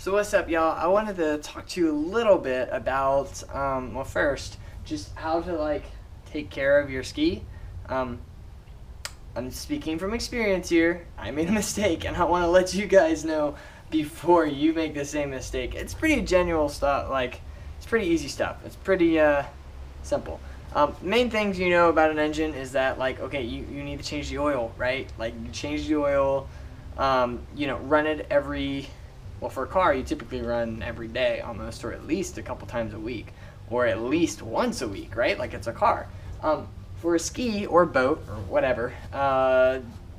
So what's up, y'all? I wanted to talk to you a little bit about, well, first, just how to like take care of your ski. Um, I'm speaking from experience here. I made a mistake, and I want to let you guys know before you make the same mistake. It's pretty genuine stuff. Like, it's pretty easy stuff. It's pretty simple. Main things you know about an engine is that, like, okay, you need to change the oil, right? Like, you change the oil. Run it every. Well, for a car, you typically run every day almost, or at least a couple times a week, or at least once a week, right? Like it's a car. For a ski or boat or whatever,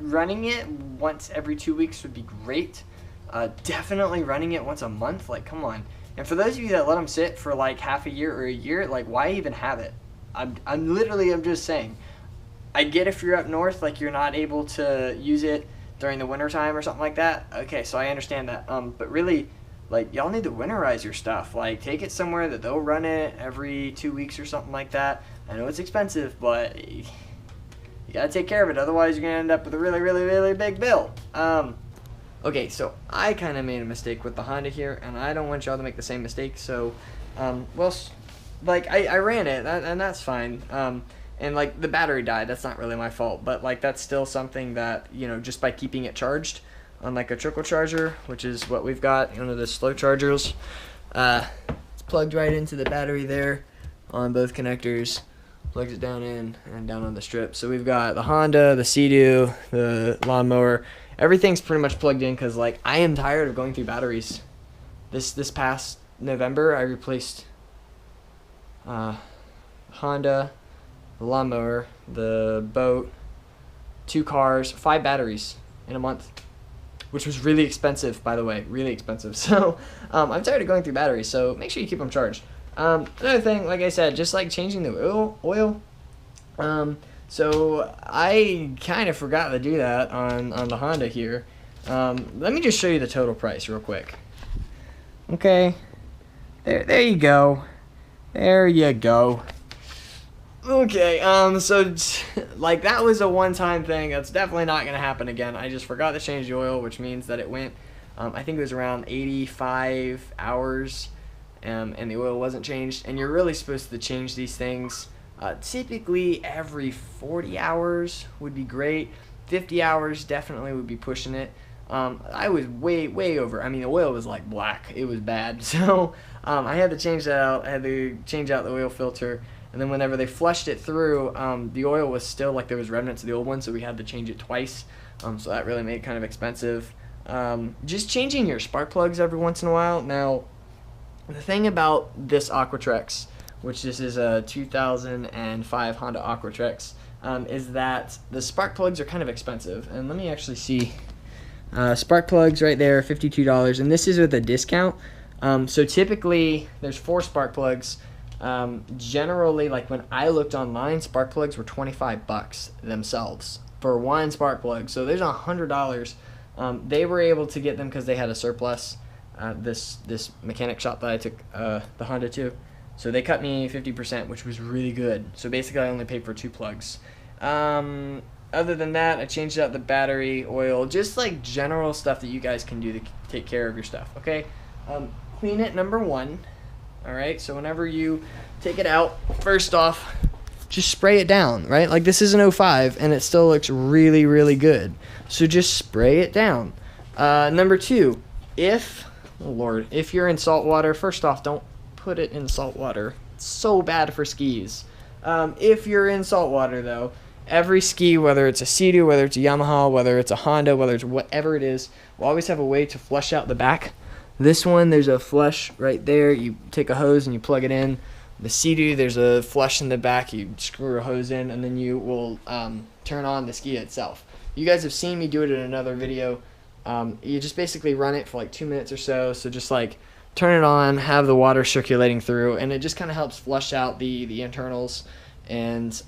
running it once every 2 weeks would be great. Definitely running it once a month, like come on. And for those of you that let them sit for like half a year or a year, like why even have it? I'm just saying. I get if you're up north, like you're not able to use it during the winter time or something like that. Okay, so I understand that. But really, like y'all need to winterize your stuff. Like take it somewhere that they'll run it every 2 weeks or something like that. I know it's expensive, but you gotta take care of it. Otherwise, you're gonna end up with a really, really, really big bill. Okay, so I kind of made a mistake with the Honda here, and I don't want y'all to make the same mistake. So, I ran it, and that's fine. And like the battery died, that's not really my fault, but like that's still something that, just by keeping it charged on like a trickle charger, which is what we've got, the slow chargers, it's plugged right into the battery there on both connectors, plugs it down in and down on the strip. So we've got the Honda, the Sea-Doo, the lawnmower, everything's pretty much plugged in because like I am tired of going through batteries. This past November, I replaced Honda, the lawnmower, the boat, 2 cars, 5 batteries in a month, which was really expensive, by the way, really expensive. So I'm tired of going through batteries, so make sure you keep them charged. Another thing, like I said, just like changing the oil. So I kind of forgot to do that on the Honda here. Let me just show you the total price real quick. Okay, there you go. There you go. Okay, so like that was a one-time thing. That's definitely not going to happen again. I just forgot to change the oil, which means that it went, I think it was around 85 hours, and the oil wasn't changed. And you're really supposed to change these things typically every 40 hours would be great. 50 hours definitely would be pushing it. I was way over. I mean, the oil was like black. It was bad. So I had to change that out. I had to change out the oil filter. And then whenever they flushed it through, the oil was still like there was remnants of the old one, so we had to change it twice. So that really made it kind of expensive. Just changing your spark plugs every once in a while. Now, the thing about this Aquatrex, which this is a 2005 Honda Aquatrex, is that the spark plugs are kind of expensive. And let me actually see. Spark plugs right there, $52, and this is with a discount. So typically, there's 4 spark plugs. Generally, like when I looked online, spark plugs were $25 themselves for one spark plug. So there's $100. They were able to get them because they had a surplus. This mechanic shop that I took the Honda to, so they cut me 50%, which was really good. So basically, I only paid for 2 plugs. Other than that, I changed out the battery, oil, just like general stuff that you guys can do to take care of your stuff. Okay, clean it. Number 1. All right, so whenever you take it out, first off, just spray it down, right? Like this is an 05, and it still looks really, really good. So just spray it down. Number 2, if you're in salt water, first off, don't put it in salt water. It's so bad for skis. If you're in salt water, though, every ski, whether it's a Sea-Doo, whether it's a Yamaha, whether it's a Honda, whether it's whatever it is, will always have a way to flush out the back. This one, there's a flush right there. You take a hose and you plug it in. The Sea-Doo, there's a flush in the back. You screw a hose in, and then you will turn on the ski itself. You guys have seen me do it in another video. You just basically run it for like 2 minutes or so. So just like turn it on, have the water circulating through, and it just kind of helps flush out the internals and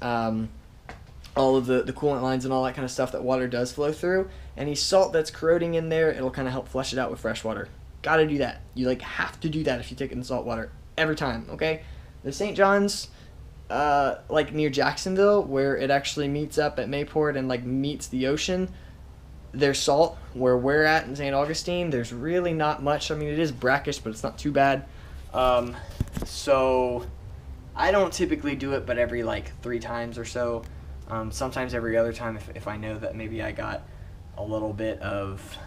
all of the coolant lines and all that kind of stuff that water does flow through. Any salt that's corroding in there, it'll kind of help flush it out with fresh water. Gotta do that. You like have to do that if you take it in salt water every time, okay? The St. John's, like near Jacksonville, where it actually meets up at Mayport and like meets the ocean, There's salt where we're at in St. Augustine. There's really not much. I mean, it is brackish, but it's not too bad. So I don't typically do it, but every like 3 times or so. Sometimes every other time if I know that maybe I got a little bit of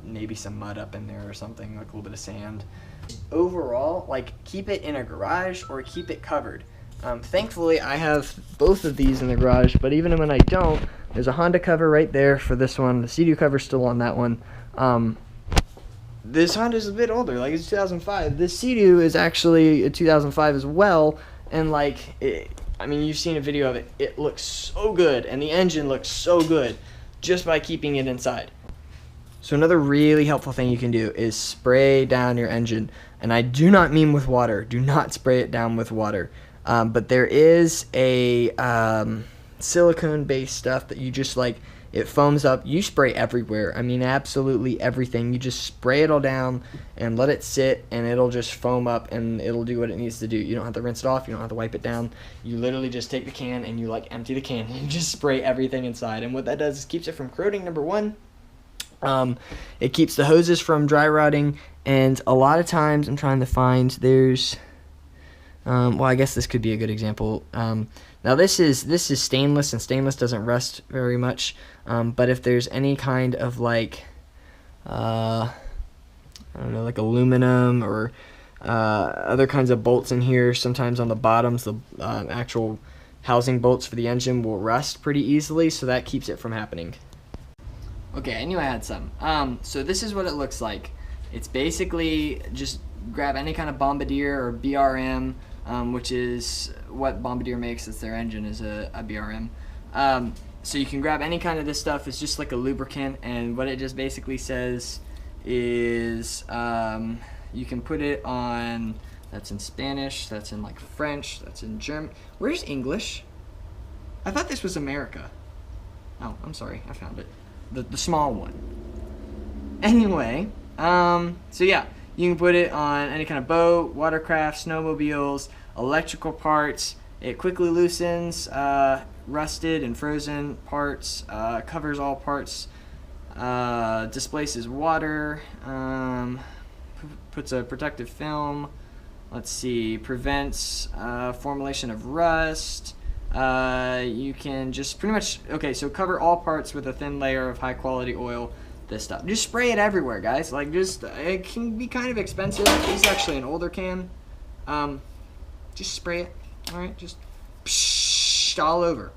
maybe some mud up in there or something, like a little bit of sand. Overall, like, keep it in a garage or keep it covered. Thankfully, I have both of these in the garage, but even when I don't, there's a Honda cover right there for this one. The Sea-Doo cover's still on that one. This Honda's a bit older, like it's 2005. This Sea-Doo is actually a 2005 as well, and like, I mean, you've seen a video of it. It looks so good, and the engine looks so good just by keeping it inside. So another really helpful thing you can do is spray down your engine, and I do not mean with water. Do not spray it down with water. But there is a silicone-based stuff that you just like, it foams up. You spray everywhere. I mean, absolutely everything. You just spray it all down and let it sit, and it'll just foam up, and it'll do what it needs to do. You don't have to rinse it off. You don't have to wipe it down. You literally just take the can and you like empty the can and you just spray everything inside. And what that does is keeps it from corroding, number one. It keeps the hoses from dry rotting, and a lot of times I'm trying to find, there's well, I guess this could be a good example. Now this is stainless, and stainless doesn't rust very much, but if there's any kind of like I don't know, like aluminum or other kinds of bolts in here, sometimes on the bottoms the actual housing bolts for the engine will rust pretty easily, so that keeps it from happening. Okay, I knew I had some. So this is what it looks like. It's basically just grab any kind of Bombardier or BRM, which is what Bombardier makes. It's their engine is a BRM. So you can grab any kind of this stuff. It's just like a lubricant, and what it just basically says is you can put it on, that's in Spanish, that's in like French, that's in German. Where's English? I thought this was America. Oh, I'm sorry, I found it. The small one. Anyway, so yeah, you can put it on any kind of boat, watercraft, snowmobiles, electrical parts. It quickly loosens rusted and frozen parts, covers all parts, displaces water, puts a protective film, let's see, prevents formulation of rust. You can just pretty much, okay, so cover all parts with a thin layer of high quality oil, this stuff. Just spray it everywhere, guys. Like, just, it can be kind of expensive. This is actually an older can. Just spray it, alright, just psh, all over.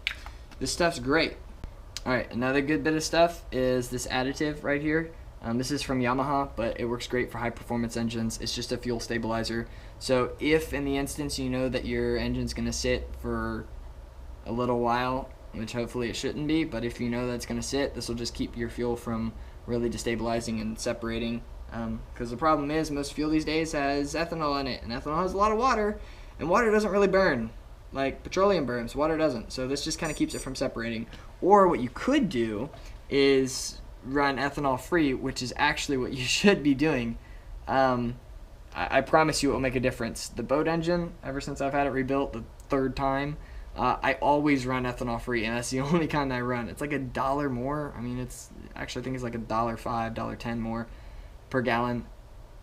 This stuff's great. Alright, another good bit of stuff is this additive right here. This is from Yamaha, but it works great for high performance engines. It's just a fuel stabilizer. So if in the instance you know that your engine's going to sit for a little while, which hopefully it shouldn't be, but if you know that it's going to sit, this will just keep your fuel from really destabilizing and separating. Because the problem is most fuel these days has ethanol in it, and ethanol has a lot of water, and water doesn't really burn like petroleum burns. Water doesn't, so this just kind of keeps it from separating. Or what you could do is run ethanol free, which is actually what you should be doing. I promise you it will make a difference. The boat engine, ever since I've had it rebuilt the 3rd time, I always run ethanol free, and that's the only kind I run. It's like $1 more. I mean, it's actually, I think it's like $1.05, $1.10 more per gallon,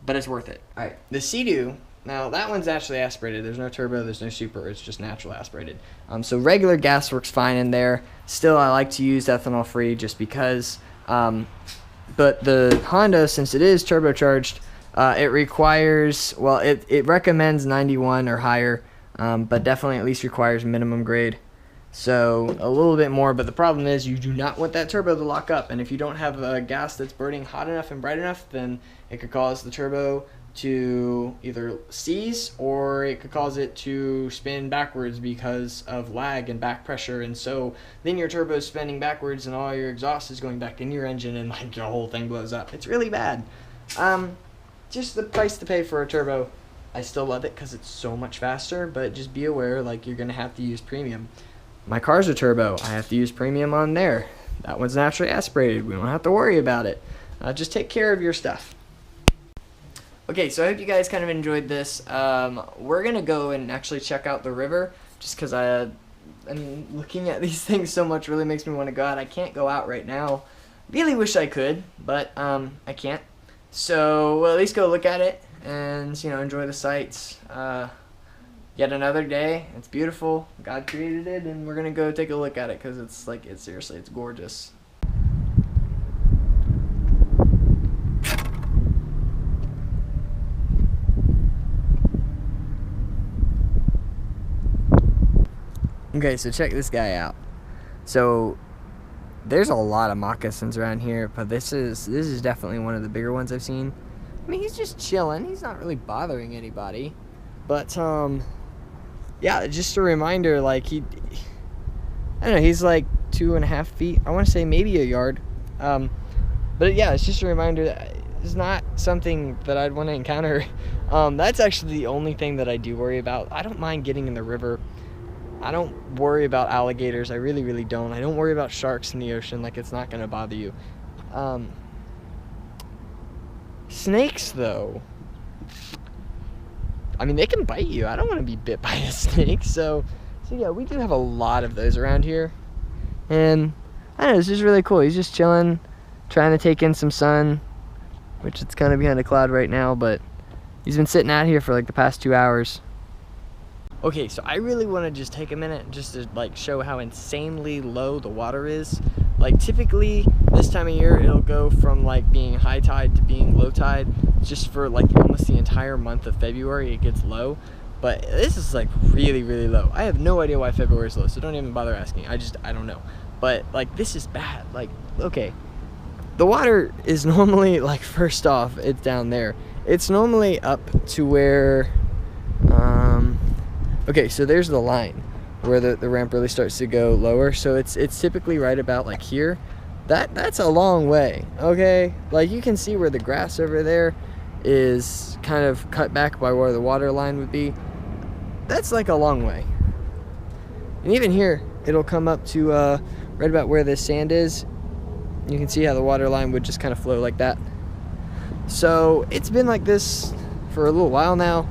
but it's worth it. All right, the Sea-Doo, now that one's actually aspirated. There's no turbo, there's no super, it's just natural aspirated. So regular gas works fine in there. Still, I like to use ethanol free just because. But the Honda, since it is turbocharged, it requires, well, it recommends 91 or higher. But definitely at least requires minimum grade. So a little bit more, but the problem is you do not want that turbo to lock up, and if you don't have a gas that's burning hot enough and bright enough, then it could cause the turbo to either seize, or it could cause it to spin backwards because of lag and back pressure, and so then your turbo is spinning backwards and all your exhaust is going back in your engine, and like the whole thing blows up. It's really bad. Just the price to pay for a turbo. I still love it because it's so much faster, but just be aware, like, you're going to have to use premium. My car's a turbo. I have to use premium on there. That one's naturally aspirated. We don't have to worry about it. Just take care of your stuff. Okay, so I hope you guys kind of enjoyed this. We're going to go and actually check out the river, just because I mean, looking at these things so much really makes me want to go out. I can't go out right now, Really wish I could, but I can't. So we'll at least go look at it and, you know, enjoy the sights. Yet another day. It's beautiful. God created it, and we're gonna go take a look at it because it's like, seriously, it's gorgeous. Okay, so check this guy out. So there's a lot of moccasins around here, but this is definitely one of the bigger ones I've seen. I mean, he's just chilling. He's not really bothering anybody. But yeah, just a reminder, like I don't know, he's like 2.5 feet. I want to say maybe a yard. But yeah, it's just a reminder that it's not something that I'd want to encounter. That's actually the only thing that I do worry about. I don't mind getting in the river. I don't worry about alligators. I really, really don't. I don't worry about sharks in the ocean. Like, it's not going to bother you. Snakes, though. I mean, they can bite you. I don't want to be bit by a snake. So yeah, we do have a lot of those around here. And I don't know, it's just really cool. He's just chilling, trying to take in some sun, which it's kind of behind a cloud right now, but he's been sitting out here for like the past 2 hours. Okay, so I really want to just take a minute just to like show how insanely low the water is. Like, typically this time of year it'll go from like being high tide to being low tide. Just for like almost the entire month of February it gets low, but this is like really, really low. I have no idea why February is low, so don't even bother asking. I don't know. But like, this is bad. Like, okay, the water is normally, like, first off, it's down there. It's normally up to where okay, so there's the line where the ramp really starts to go lower. So it's typically right about like here. That's a long way, okay? Like, you can see where the grass over there is kind of cut back by where the water line would be. That's like a long way. And even here, it'll come up to right about where this sand is. You can see how the water line would just kind of flow like that. So it's been like this for a little while now.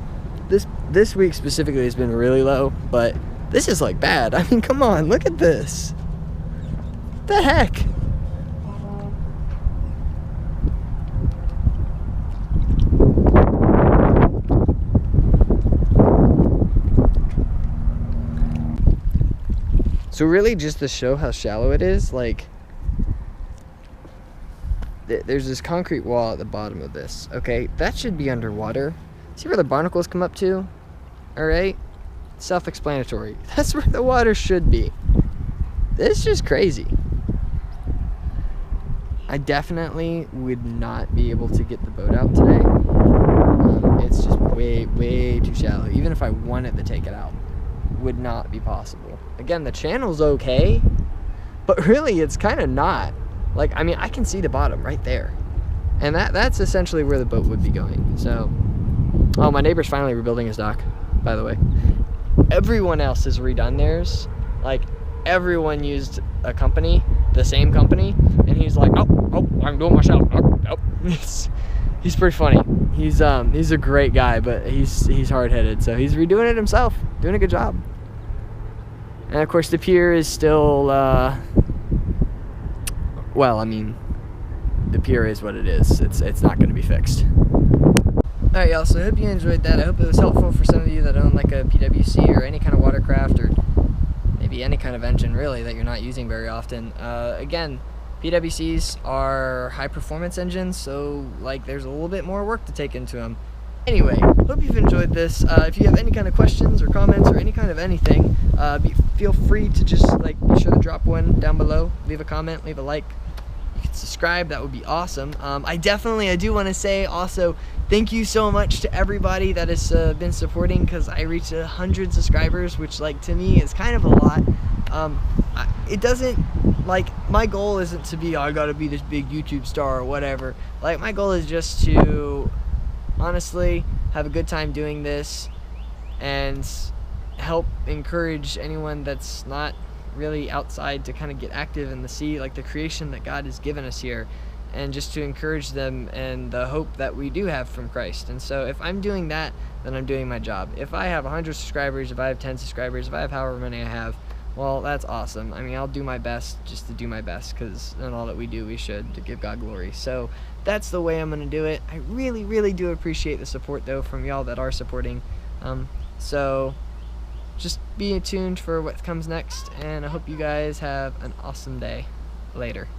This week specifically has been really low, but this is like bad. I mean, come on, look at this. What the heck? So really, just to show how shallow it is, like, there's this concrete wall at the bottom of this, okay? That should be underwater. See where the barnacles come up to? All right? Self-explanatory. That's where the water should be. It's just crazy. I definitely would not be able to get the boat out today. It's just way, way too shallow. Even if I wanted to take it out, would not be possible. Again, the channel's okay, but really it's kind of not. Like, I mean, I can see the bottom right there, and that's essentially where the boat would be going. So, oh, my neighbor's finally rebuilding his dock, by the way. Everyone else has redone theirs. Like, everyone used a company, the same company, and he's like, oh, I'm doing myself. Oh. He's pretty funny. He's a great guy, but he's hard-headed, so he's redoing it himself, doing a good job. And of course, the pier is still, well, I mean, the pier is what it is. It's not going to be fixed. Alright, y'all, so I hope you enjoyed that. I hope it was helpful for some of you that own like a PWC or any kind of watercraft, or maybe any kind of engine, really, that you're not using very often. Again, PWCs are high-performance engines, so like, there's a little bit more work to take into them. Anyway, hope you've enjoyed this. If you have any kind of questions or comments or any kind of anything, feel free to just like be sure to drop one down below. Leave a comment, leave a like. You can subscribe, that would be awesome. I do want to say also, thank you so much to everybody that has been supporting, because I reached 100 subscribers, which, like, to me is kind of a lot. It doesn't, like, my goal isn't to be, oh, I gotta be this big YouTube star or whatever. Like, my goal is just to honestly have a good time doing this and help encourage anyone that's not really outside to kind of get active in the sea, like the creation that God has given us here, and just to encourage them and the hope that we do have from Christ. And so if I'm doing that, then I'm doing my job. If I have 100 subscribers, if I have 10 subscribers, if I have however many I have, Well, that's awesome. I mean, I'll do my best just to do my best, because in all that we do, we should, to give God glory. So that's the way I'm going to do it. I really, really do appreciate the support, though, from y'all that are supporting. So just be tuned for what comes next, and I hope you guys have an awesome day. Later.